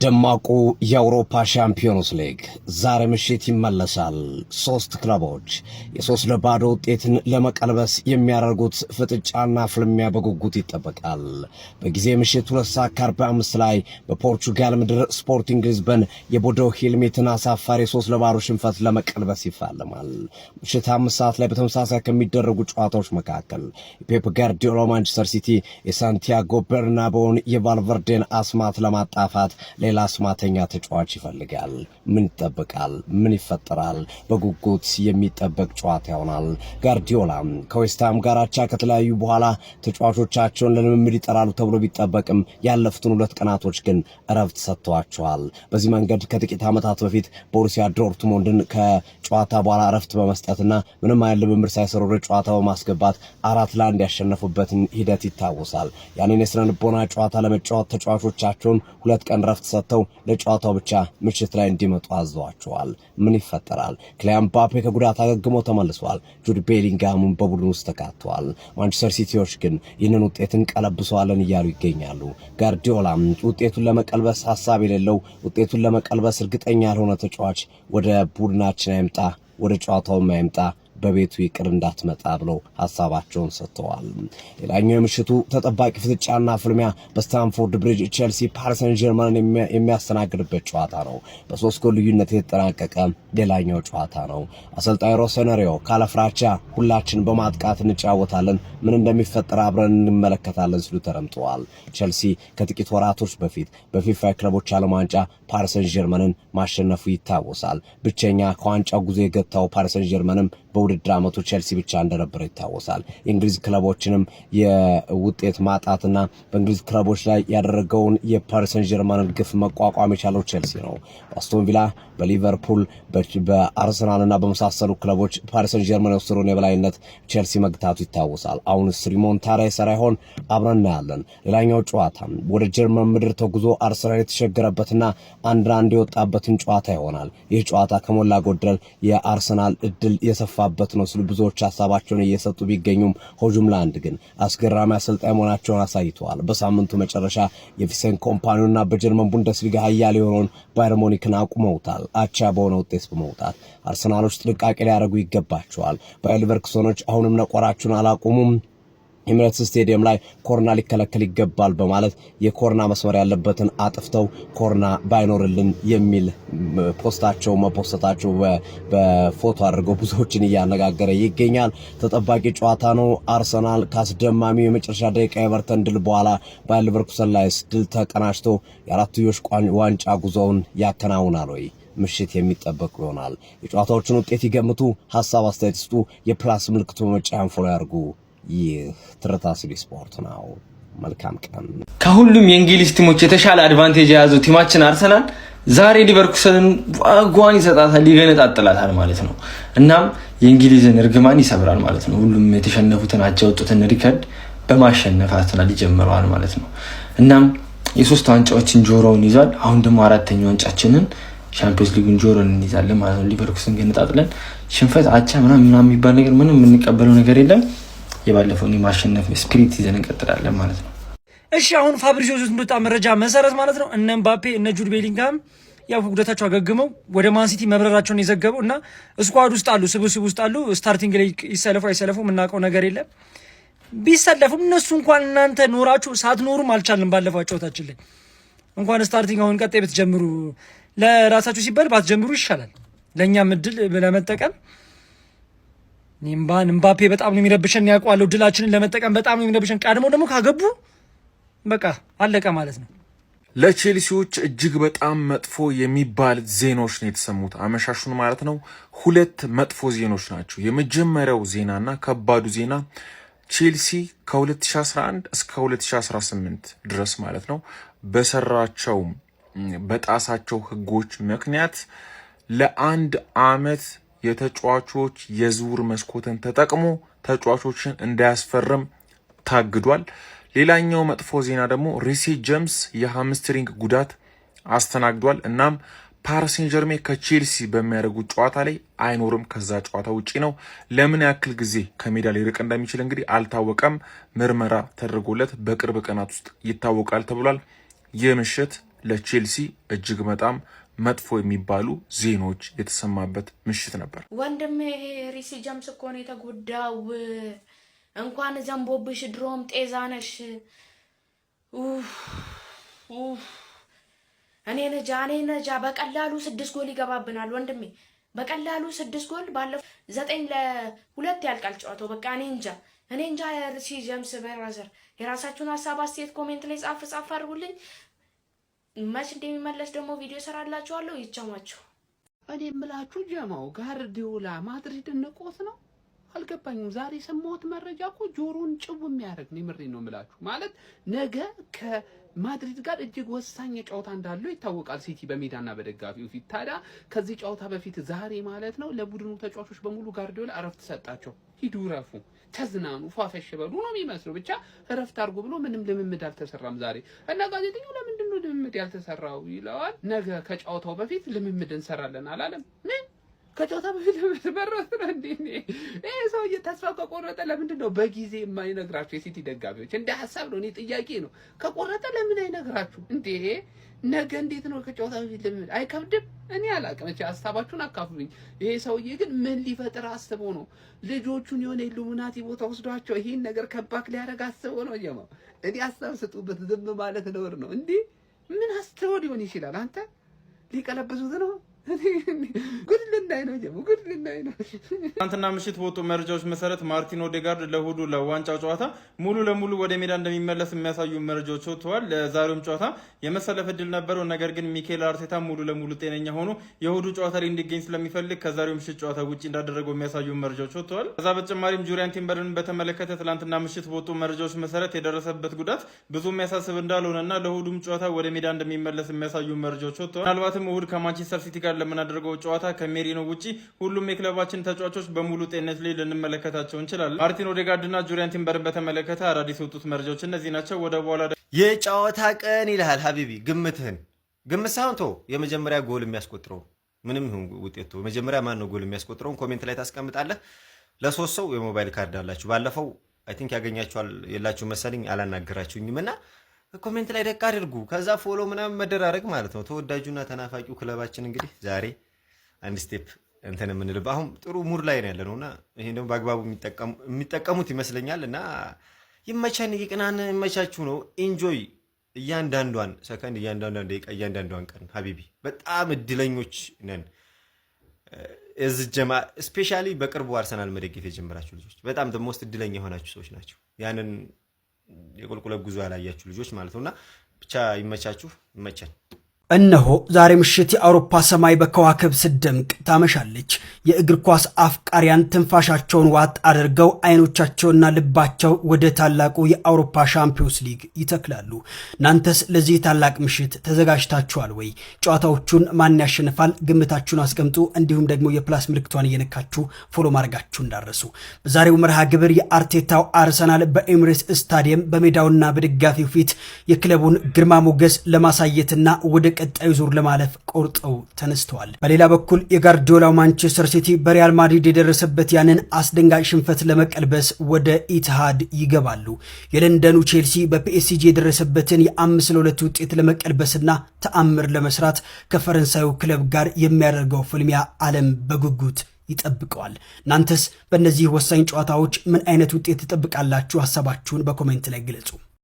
ደማቁ የአውሮፓ ሻምፒዮንስ ሊግ ዛሬ ምሽት ይመለሳል። ሶስት ክለቦች የ3-0 ውጤትን ለመቀልበስ የሚያደርጉት ፍጥጫና ፍልሚያ በጉጉት ይጠበቃል። በጊዜ ምሽት 2:45 ላይ በፖርቹጋል ምድር ስፖርቲንግ ሊዝበን የቦዶ ሂልሜትን አሳፋሪ 3-0 ሽንፈት ለመቀልበስ ይፋለማል። ምሽት 5 ሰዓት ላይ በተመሳሳይ ከሚደረጉ ጨዋታዎች መካከል የፔፕ ጋርዲዮላ ማንቸስተር ሲቲ የሳንቲያጎ ቤርናቦውን የቫልቨርዴን አስማት ለማጣፋት ሌላ አስማተኛ ተጫዋች ይፈልጋል። ምን ይጠበቃል? ምን ይፈጠራል? በጉጉት የሚጠበቅ ጨዋታ ይሆናል። ጋርዲዮላ ከዌስትሃም ጋር አቻ ከተለያዩ በኋላ ተጫዋቾቻቸውን ለልምምድ ይጠራሉ ተብሎ ቢጠበቅም ያለፉትን 2 ቀናቶች ግን እረፍት ሰጥተዋቸዋል። በዚህ መንገድ ከጥቂት ዓመታት በፊት ቦሩሲያ ዶርትሙንድን ከጨዋታ በኋላ እረፍት በመስጠትና ምንም አይነት ልምምድ ሳይሰሩ ወደ ጨዋታ በማስገባት 4-1 ያሸነፉበትን ሂደት ይታወሳል። ያንን የስነ ልቦና ጨዋታ ለመጫወት ተጫዋቾቻቸውን 2 ቀን እረፍት ሰጥተው ለጨዋታው ብቻ ምሽት ላይ እንዲመጡ አዘዋቸዋል። ምን ይፈጠራል? ክሊያን ምባፔ ከጉዳት አገግሞ ተመልሷል። ጁድ ቤሊንጋምም በቡድን ውስጥ ተካቷል። ማንቸስተር ሲቲዎች ግን ይህንን ውጤትን ቀለብሰዋለን እያሉ ይገኛሉ። ጋርዲዮላ ውጤቱን ለመቀልበስ ሐሳብ የሌለው ውጤቱን ለመቀልበስ እርግጠኛ ያልሆነ ተጫዋች ወደ ቡድናችን አይምጣ፣ ወደ ጨዋታውም አይምጣ፣ በቤቱ ይቅር እንዳትመጣ ብለው ሐሳባቸውን ሰጥተዋል። ሌላኛው የምሽቱ ተጠባቂ ፍጥጫና ፍልሚያ በስታንፎርድ ብሪጅ ቼልሲ ፓሪስ ሰን ጀርመንን የሚያስተናግድበት ጨዋታ ነው። በ3 ጎል ልዩነት የተጠናቀቀ ሌላኛው ጨዋታ ነው። አሰልጣኝ ሮሰነሪዮ ካለፍራቻ ሁላችን በማጥቃት እንጫወታለን፣ ምን እንደሚፈጠር አብረን እንመለከታለን ሲሉ ተረምጠዋል። ቼልሲ ከጥቂት ወራቶች በፊት በፊፋ ክለቦች ዓለም ዋንጫ ፓሪስ ሰን ጀርመንን ማሸነፉ ይታወሳል። ብቸኛ ከዋንጫው ጉዞ የገታው ፓሪስ ሰን ጀርመንም በውድድር ዓመቱ ቼልሲ ብቻ እንደነበር ይታወሳል። የእንግሊዝ ክለቦችንም የውጤት ማጣትና በእንግሊዝ ክለቦች ላይ ያደረገውን የፓሪስ ሰን ጀርመንን ግፍ መቋቋም የቻለው ቼልሲ ነው። በአስቶን ቪላ፣ በሊቨርፑል፣ በአርሰናልና በመሳሰሉ ክለቦች ፓሪስ ሰን ጀርመን የወሰደውን የበላይነት ቼልሲ መግታቱ ይታወሳል። አሁንስ ሪሞንታዳ ይሰራ ይሆን? አብረን እናያለን። ሌላኛው ጨዋታ ወደ ጀርመን ምድር ተጉዞ አርሰናል የተሸገረበትና 1-1 የወጣበትን ጨዋታ ይሆናል። ይህ ጨዋታ ከሞላ ጎደል የአርሰናል እድል የሰፋበት ነው ሲሉ ብዙዎች ሐሳባቸውን እየሰጡ ቢገኙም ሆጁምላንድ ግን አስገራሚ አሰልጣኝ መሆናቸውን አሳይተዋል። በሳምንቱ መጨረሻ የቪሰን ኮምፓኒውና በጀርመን ቡንደስሊጋ ኃያል የሆነውን ባየር ሙኒክን አቁመውታል። አቻ በሆነ ውጤት በመውጣት አርሰናሎች ጥንቃቄ ሊያደርጉ ይገባቸዋል። ባየር ሌቨርኩሰኖች አሁንም ነቆራቸውን አላቆሙም። ኤሚሬትስ ስቴዲየም ላይ ኮርና ሊከለከል ይገባል በማለት የኮርና መስመር ያለበትን አጥፍተው ኮርና ባይኖርልን የሚል ፖስታቸው መፖስታቸው በፎቶ አድርገው ብዙዎችን እያነጋገረ ይገኛል። ተጠባቂ ጨዋታ ነው። አርሰናል ካስደማሚው የመጨረሻ ደቂቃ ኤቨርተን ድል በኋላ ባየር ሌቨርኩሰን ላይ ድል ተቀናጅቶ የአራትዮሽ ዋንጫ ጉዞውን ያከናውናል ወይ? ምሽት የሚጠበቅ ይሆናል። የጨዋታዎችን ውጤት ይገምቱ፣ ሐሳብ አስተያየት ስጡ። የፕላስ ምልክቱ መጫን ፎሎ ያርጉ። ይህ ትርታ ሲቲ ስፖርት ነው። መልካም ቀን። ከሁሉም የእንግሊዝ ቲሞች የተሻለ አድቫንቴጅ የያዘው ቲማችን አርሰናል ዛሬ ሊቨርኩሰንን ዋጓን ይሰጣታል፣ ይገነጣጥላታል ማለት ነው። እናም የእንግሊዝን እርግማን ይሰብራል ማለት ነው። ሁሉም የተሸነፉትን አቻ የወጡትን ሪከርድ በማሸነፍ አርሰናል ይጀምረዋል ማለት ነው። እናም የ3 ዋንጫዎችን ጆሮውን ይዟል። አሁን ደግሞ 4ኛ ዋንጫችንን ሻምፒዮንስ ሊግን ጆሮን እንይዛለን ማለት ነው። ሊቨርኩሰን ገነጣጥለን ሽንፈት አቻ ምናምን የሚባል ነገር ምንም የምንቀበለው ነገር የለም። የባለፈውን የማሸነፍ ስፒሪት ይዘን እንቀጥላለን ማለት ነው። እሺ አሁን ፋብሪዚዮ እንደወጣ መረጃ መሰረት ማለት ነው እነ ምባፔ እነ ጁድ ቤሊንጋም ያው ጉዳታቸው አገግመው ወደ ማን ሲቲ መብረራቸውን የዘገበው እና ስኳድ ውስጥ አሉ፣ ስብስብ ውስጥ አሉ። ስታርቲንግ ላይ ይሰለፉ አይሰለፉ የምናውቀው ነገር የለም። ቢሰለፉም እነሱ እንኳን እናንተ ኖራችሁ ሳትኖሩም አልቻልንም። ባለፈው ጨዋታችን ላይ እንኳን ስታርቲንግ አሁን ቀጣይ ብትጀምሩ ለራሳችሁ ሲባል ባትጀምሩ ይሻላል፣ ለእኛም እድል ለመጠቀም። ምባፔ በጣም ነው የሚረብሸን፣ ያውቀዋለሁ። ድላችንን ለመጠቀም በጣም ነው የሚረብሸን። ቀድሞ ደግሞ ካገቡ በቃ አለቀ ማለት ነው። ለቼልሲዎች እጅግ በጣም መጥፎ የሚባል ዜናዎች ነው የተሰሙት አመሻሹን ማለት ነው። 2 መጥፎ ዜናዎች ናቸው። የመጀመሪያው ዜናና ከባዱ ዜና ቼልሲ ከ2011 እስከ 2018 ድረስ ማለት ነው በሰራቸው በጣሳቸው ህጎች ምክንያት ለ1 ዓመት የተጫዋቾች የዝውውር መስኮትን ተጠቅሞ ተጫዋቾችን እንዳያስፈርም ታግዷል። ሌላኛው መጥፎ ዜና ደግሞ ሪሲ ጄምስ የሃምስትሪንግ ጉዳት አስተናግዷል። እናም ፓሪስ ሴን ጀርሜን ከቼልሲ በሚያደርጉት ጨዋታ ላይ አይኖርም፣ ከዛ ጨዋታ ውጪ ነው። ለምን ያክል ጊዜ ከሜዳ ላይ ርቅ እንደሚችል እንግዲህ አልታወቀም። ምርመራ ተደርጎለት በቅርብ ቀናት ውስጥ ይታወቃል ተብሏል። ይህ ምሽት ለቼልሲ እጅግ በጣም መጥፎ የሚባሉ ዜናዎች የተሰማበት ምሽት ነበር። ወንድሜ ሪሲ ጀምስ እኮ ነው የተጎዳው። እንኳን ዘንቦብሽ ድሮም ጤዛነሽ። እኔ ነጃ በቀላሉ 6 ጎል ይገባብናል ወንድሜ፣ በቀላሉ 6 ጎል። ባለፈው 9-2 ያልቃል ጨዋታው። በቃ እኔ እንጃ። ሪሲ ጀምስ በራዘር የራሳችሁን ሀሳብ አስተያየት ኮሜንት ላይ ጻፍ አድርጉልኝ። መች እንደሚመለስ ደግሞ ቪዲዮ ሰራላችኋለሁ። ይቻማችሁ። እኔ የምላችሁ ጀማው ጋርዲዮላ ማድሪድን ንቆት ነው አልገባኝም። ዛሬ ሰማሁት መረጃ እኮ ጆሮን ጭው የሚያደርግ ነው። ምሬን ነው የምላችሁ። ማለት ነገ ከማድሪድ ጋር እጅግ ወሳኝ ጨዋታ እንዳለው ይታወቃል። ሲቲ በሜዳና በደጋፊው ፊት። ታዲያ ከዚህ ጨዋታ በፊት ዛሬ ማለት ነው ለቡድኑ ተጫዋቾች በሙሉ ጋርዲዮላ እረፍት ሰጣቸው። ሂዱ ረፉ፣ ተዝናኑ፣ ፏፈሽ በሉ ነው የሚመስለው። ብቻ እረፍት አድርጉ ብሎ ምንም ልምምድ አልተሰራም ዛሬ። እና ጋዜጠኛው ለምንድን ነው ልምምድ ያልተሰራው ይለዋል። ነገ ከጨዋታው በፊት ልምምድ እንሰራለን አላለም? ምን ከጨዋታ በፊት በረስ ነው እንዴ? ይሄ ሰውዬ ተስፋ ከቆረጠ ለምንድን ነው በጊዜ የማይነግራችሁ? የሲቲ ደጋፊዎች እንደ ሐሳብ ነው፣ እኔ ጥያቄ ነው። ከቆረጠ ለምን አይነግራችሁ እንዴ? ነገ እንዴት ነው ከጨዋታ በፊት ልምምድ? አይከብድም? እኔ አላውቅም። እቺ ሐሳባችሁን አካፍሉኝ። ይሄ ሰውዬ ግን ምን ሊፈጥር አስቦ ነው? ልጆቹን የሆነ ኢሉሚናቲ ቦታ ወስዷቸው ይሄን ነገር ከባክ ሊያደርግ አስቦ ነው? ጀማ እኔ ሐሳብ ስጡበት። ዝም ማለት ነውር ነው እንዴ? ምን አስተው ሊሆን ይችላል? አንተ ሊቀለብሱት ነው። ጉድ ልናይ ነው ጀሙ፣ ጉድ ልናይ ነው። ትናንትና ምሽት በወጡ መረጃዎች መሰረት ማርቲን ኦዴጋርድ ለእሁዱ ለዋንጫው ጨዋታ ሙሉ ለሙሉ ወደ ሜዳ እንደሚመለስ የሚያሳዩ መረጃዎች ወጥተዋል። ለዛሬውም ጨዋታ የመሰለፍ እድል ነበረው። ነገር ግን ሚኬል አርቴታ ሙሉ ለሙሉ ጤነኛ ሆኖ የእሁዱ ጨዋታ ላይ እንዲገኝ ስለሚፈልግ ከዛሬው ምሽት ጨዋታ ውጪ እንዳደረገው የሚያሳዩ መረጃዎች ወጥተዋል። ከዛ በተጨማሪም ጁሪያን ቲምበርን በተመለከተ ትናንትና ምሽት በወጡ መረጃዎች መሰረት የደረሰበት ጉዳት ብዙ የሚያሳስብ እንዳልሆነና ለእሁዱም ጨዋታ ወደ ሜዳ እንደሚመለስ የሚያሳዩ መረጃዎች ወጥተዋል። ምናልባትም እሁድ ከማንቸስተር ሲቲ ጋር ለምናደርገው ጨዋታ ከሜሪኖ ውጪ ሁሉም የክለባችን ተጫዋቾች በሙሉ ጤንነት ላይ ልንመለከታቸው እንችላለን። ማርቲን ኦዴጋርድ እና ጁሪያን ቲምበርን በተመለከተ አዳዲስ የወጡት መረጃዎች እነዚህ ናቸው። ወደ በኋላ የጨዋታ ቀን ይልሃል ሀቢቢ፣ ግምት ሳይሆን ቶ የመጀመሪያ ጎል የሚያስቆጥረው ምንም ይሁን ውጤቱ መጀመሪያ ማን ነው ጎል የሚያስቆጥረው ኮሜንት ላይ ታስቀምጣለህ። ለሶስት ሰው የሞባይል ካርድ አላችሁ። ባለፈው አይ ቲንክ ያገኛችኋል የላችሁ መሰለኝ፣ አላናገራችሁኝም እና ኮሜንት ላይ ደቅ አድርጉ። ከዛ ፎሎ ምናምን መደራረግ ማለት ነው። ተወዳጁና ተናፋቂው ክለባችን እንግዲህ ዛሬ አንድ ስቴፕ እንትን የምንልበት አሁን ጥሩ ሙድ ላይ ነው ያለነውና ይሄን ደግሞ በአግባቡ የሚጠቀሙት ይመስለኛል። እና ይመቻን፣ ይቅናን፣ ይመቻችሁ ነው። ኢንጆይ እያንዳንዷን ሰከንድ፣ እያንዳንዷን ደቂቃ፣ እያንዳንዷን ቀን ሀቢቢ በጣም እድለኞች ነን። እዚህ ጀማ ስፔሻሊ በቅርቡ አርሰናል መደገፍ የጀመራችሁ ልጆች በጣም ደግሞ እድለኛ የሆናችሁ ሰዎች ናቸው። ያንን የቁልቁለት ጉዞ ያላያችሁ ልጆች ማለት ነውና ብቻ ይመቻችሁ፣ ይመቻል። እነሆ ዛሬ ምሽት የአውሮፓ ሰማይ በከዋክብ ስደምቅ ታመሻለች። የእግር ኳስ አፍቃሪያን ትንፋሻቸውን ዋጥ አድርገው አይኖቻቸውና ልባቸው ወደ ታላቁ የአውሮፓ ሻምፒዮንስ ሊግ ይተክላሉ። እናንተስ ለዚህ ታላቅ ምሽት ተዘጋጅታችኋል ወይ? ጨዋታዎቹን ማን ያሸንፋል? ግምታችሁን አስቀምጡ። እንዲሁም ደግሞ የፕላስ ምልክቷን እየነካችሁ ፎሎ ማድረጋችሁ እንዳረሱ። በዛሬው መርሃ ግብር የአርቴታው አርሰናል በኤምሬትስ ስታዲየም በሜዳውና በደጋፊው ፊት የክለቡን ግርማ ሞገስ ለማሳየትና ወደ ቀጣዩ ዙር ለማለፍ ቆርጠው ተነስተዋል። በሌላ በኩል የጋርዲዮላው ማንቸስተር ሲቲ በሪያል ማድሪድ የደረሰበት ያንን አስደንጋጭ ሽንፈት ለመቀልበስ ወደ ኢትሃድ ይገባሉ። የለንደኑ ቼልሲ በፒኤስጂ የደረሰበትን የ5-2 ውጤት ለመቀልበስና ተአምር ለመስራት ከፈረንሳዩ ክለብ ጋር የሚያደርገው ፍልሚያ ዓለም በጉጉት ይጠብቀዋል። እናንተስ በእነዚህ ወሳኝ ጨዋታዎች ምን አይነት ውጤት ትጠብቃላችሁ? ሀሳባችሁን በኮሜንት ላይ ግለጹ።